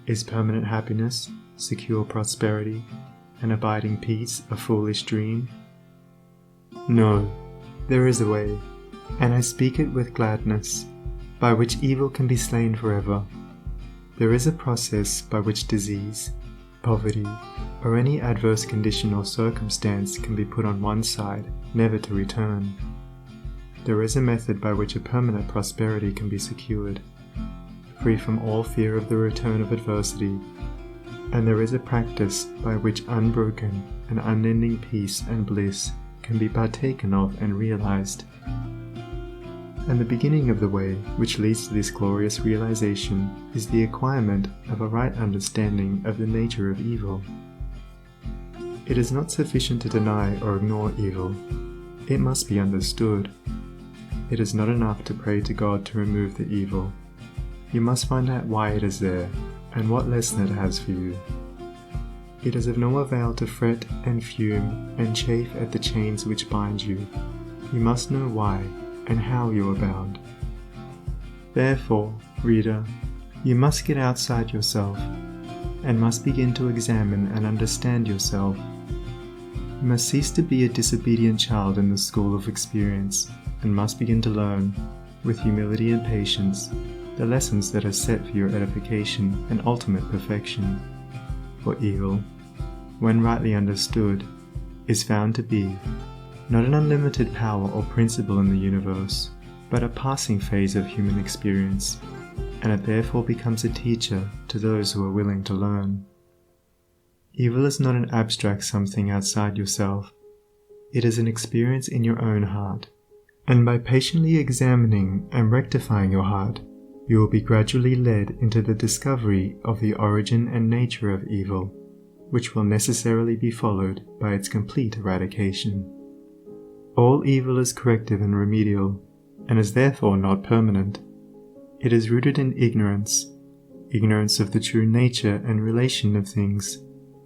Is permanent happiness, secure prosperity, and abiding peace a foolish dream? No, there is a way, and I speak it with gladness, by which evil can be slain forever. There is a process by which disease, poverty, or any adverse condition or circumstance can be put on one side, never to return. There is a method by which a permanent prosperity can be secured, free from all fear of the return of adversity, and there is a practice by which unbroken and unending peace and bliss can be partaken of and realized. And the beginning of the way which leads to this glorious realization is the acquirement of a right understanding of the nature of evil. It is not sufficient to deny or ignore evil. It must be understood. It is not enough to pray to God to remove the evil. You must find out why it is there, and what lesson it has for you. It is of no avail to fret and fume and chafe at the chains which bind you. You must know why and how you are bound. Therefore, reader, you must get outside yourself, and must begin to examine and understand yourself. You must cease to be a disobedient child in the school of experience, and must begin to learn, with humility and patience, the lessons that are set for your edification and ultimate perfection. For evil, when rightly understood, is found to be not an unlimited power or principle in the universe, but a passing phase of human experience, and it therefore becomes a teacher to those who are willing to learn. Evil is not an abstract something outside yourself. It is an experience in your own heart, and by patiently examining and rectifying your heart, you will be gradually led into the discovery of the origin and nature of evil, which will necessarily be followed by its complete eradication. All evil is corrective and remedial, and is therefore not permanent. It is rooted in ignorance of the true nature and relation of things,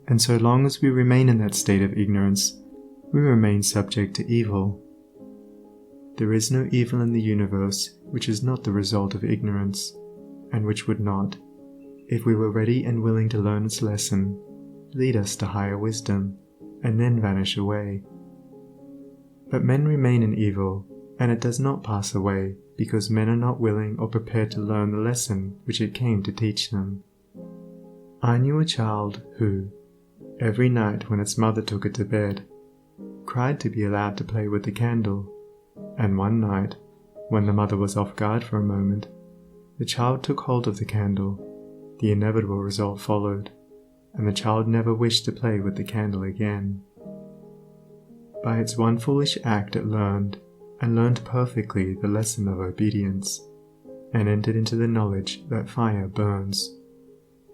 and so long as we remain in that state of ignorance, we remain subject to evil. There is no evil in the universe which is not the result of ignorance, and which would not, if we were ready and willing to learn its lesson, lead us to higher wisdom, and then vanish away. But men remain in evil, and it does not pass away, because men are not willing or prepared to learn the lesson which it came to teach them. I knew a child who, every night when its mother took it to bed, cried to be allowed to play with the candle, and one night, when the mother was off guard for a moment, the child took hold of the candle. The inevitable result followed, and the child never wished to play with the candle again. By its one foolish act it learned perfectly the lesson of obedience, and entered into the knowledge that fire burns.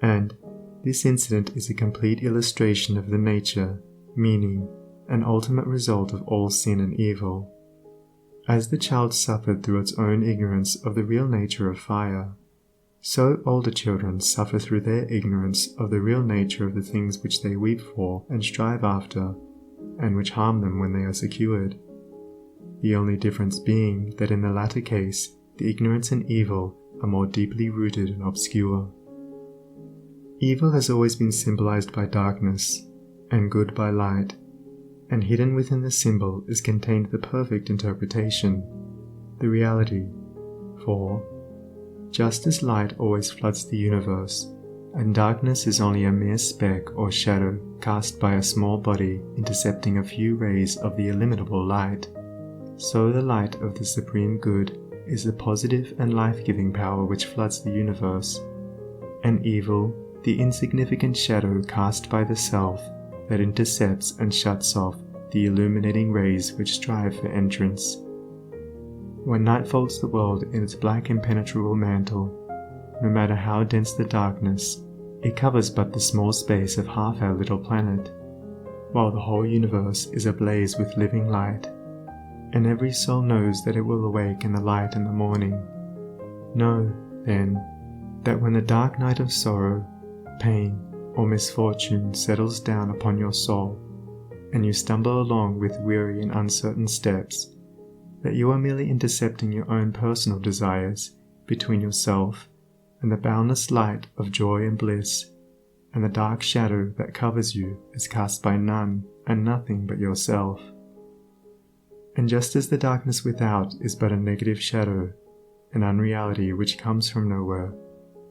And this incident is a complete illustration of the nature, meaning, and ultimate result of all sin and evil. As the child suffered through its own ignorance of the real nature of fire, so older children suffer through their ignorance of the real nature of the things which they weep for and strive after, and which harm them when they are secured. The only difference being that in the latter case, the ignorance and evil are more deeply rooted and obscure. Evil has always been symbolized by darkness, and good by light, and hidden within the symbol is contained the perfect interpretation, the reality. For, just as light always floods the universe, and darkness is only a mere speck or shadow cast by a small body intercepting a few rays of the illimitable light, so the light of the Supreme Good is the positive and life-giving power which floods the universe, and evil, the insignificant shadow cast by the self that intercepts and shuts off the illuminating rays which strive for entrance. When night folds the world in its black impenetrable mantle, no matter how dense the darkness, it covers but the small space of half our little planet, while the whole universe is ablaze with living light, and every soul knows that it will awake in the light in the morning. Know, then, that when the dark night of sorrow, pain, or misfortune settles down upon your soul, and you stumble along with weary and uncertain steps, that you are merely intercepting your own personal desires between yourself and the boundless light of joy and bliss, and the dark shadow that covers you is cast by none and nothing but yourself. And just as the darkness without is but a negative shadow, an unreality which comes from nowhere,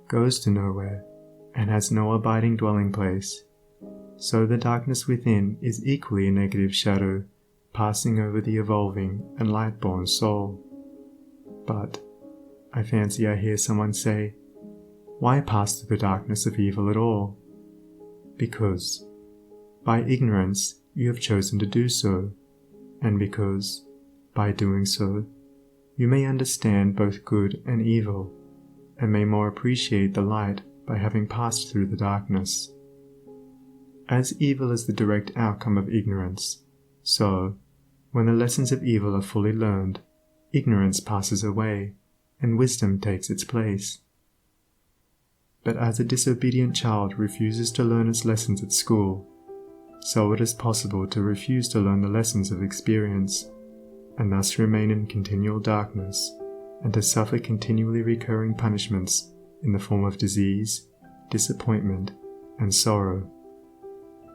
goes to nowhere, and has no abiding dwelling place, so the darkness within is equally a negative shadow, passing over the evolving and light-born soul. But, I fancy I hear someone say, why pass through the darkness of evil at all? Because, by ignorance, you have chosen to do so, and because, by doing so, you may understand both good and evil, and may more appreciate the light by having passed through the darkness. As evil is the direct outcome of ignorance, so, when the lessons of evil are fully learned, ignorance passes away, and wisdom takes its place. But as a disobedient child refuses to learn its lessons at school, so it is possible to refuse to learn the lessons of experience, and thus remain in continual darkness, and to suffer continually recurring punishments in the form of disease, disappointment, and sorrow.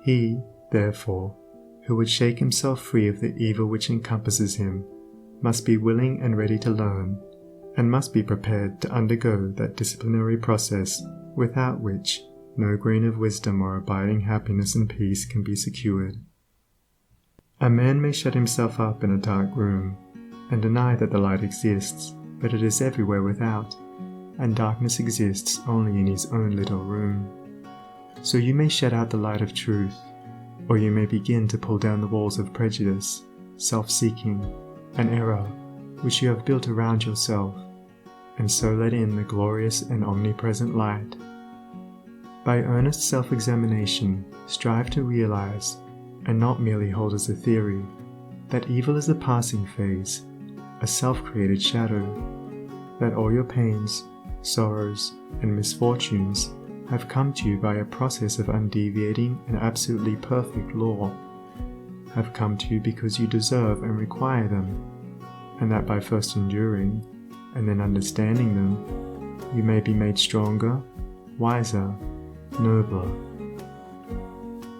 He, therefore, who would shake himself free of the evil which encompasses him, must be willing and ready to learn, and must be prepared to undergo that disciplinary process without which no grain of wisdom or abiding happiness and peace can be secured. A man may shut himself up in a dark room, and deny that the light exists, but it is everywhere without, and darkness exists only in his own little room. So you may shut out the light of truth, or you may begin to pull down the walls of prejudice, self-seeking, and error which you have built around yourself, and so let in the glorious and omnipresent light. By earnest self-examination, strive to realize, and not merely hold as a theory, that evil is a passing phase, a self-created shadow, that all your pains, sorrows, and misfortunes have come to you by a process of undeviating and absolutely perfect law, have come to you because you deserve and require them, and that by first enduring, and then understanding them, you may be made stronger, wiser, nobler.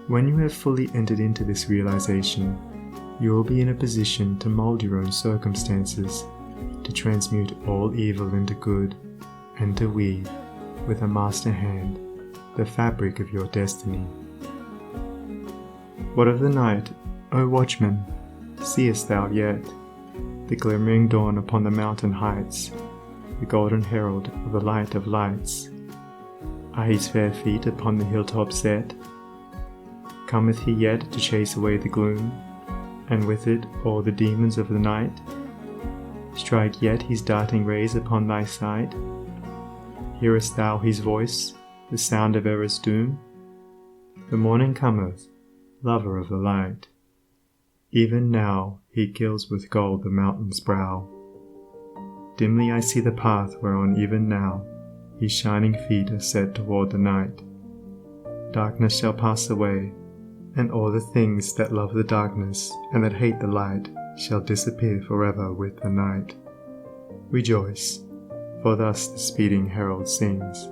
When you have fully entered into this realization, you will be in a position to mold your own circumstances, to transmute all evil into good, and to weave, with a master hand, the fabric of your destiny. What of the night, O watchman, seest thou yet? The glimmering dawn upon the mountain heights, the golden herald of the light of lights. Are his fair feet upon the hilltop set? Cometh he yet to chase away the gloom, and with it all the demons of the night? Strike yet his darting rays upon thy sight? Hearest thou his voice, the sound of error's doom? The morning cometh, lover of the light. Even now he gilds with gold the mountain's brow. Dimly I see the path whereon even now his shining feet are set toward the night. Darkness shall pass away, and all the things that love the darkness and that hate the light shall disappear forever with the night. Rejoice, for thus the speeding herald sings.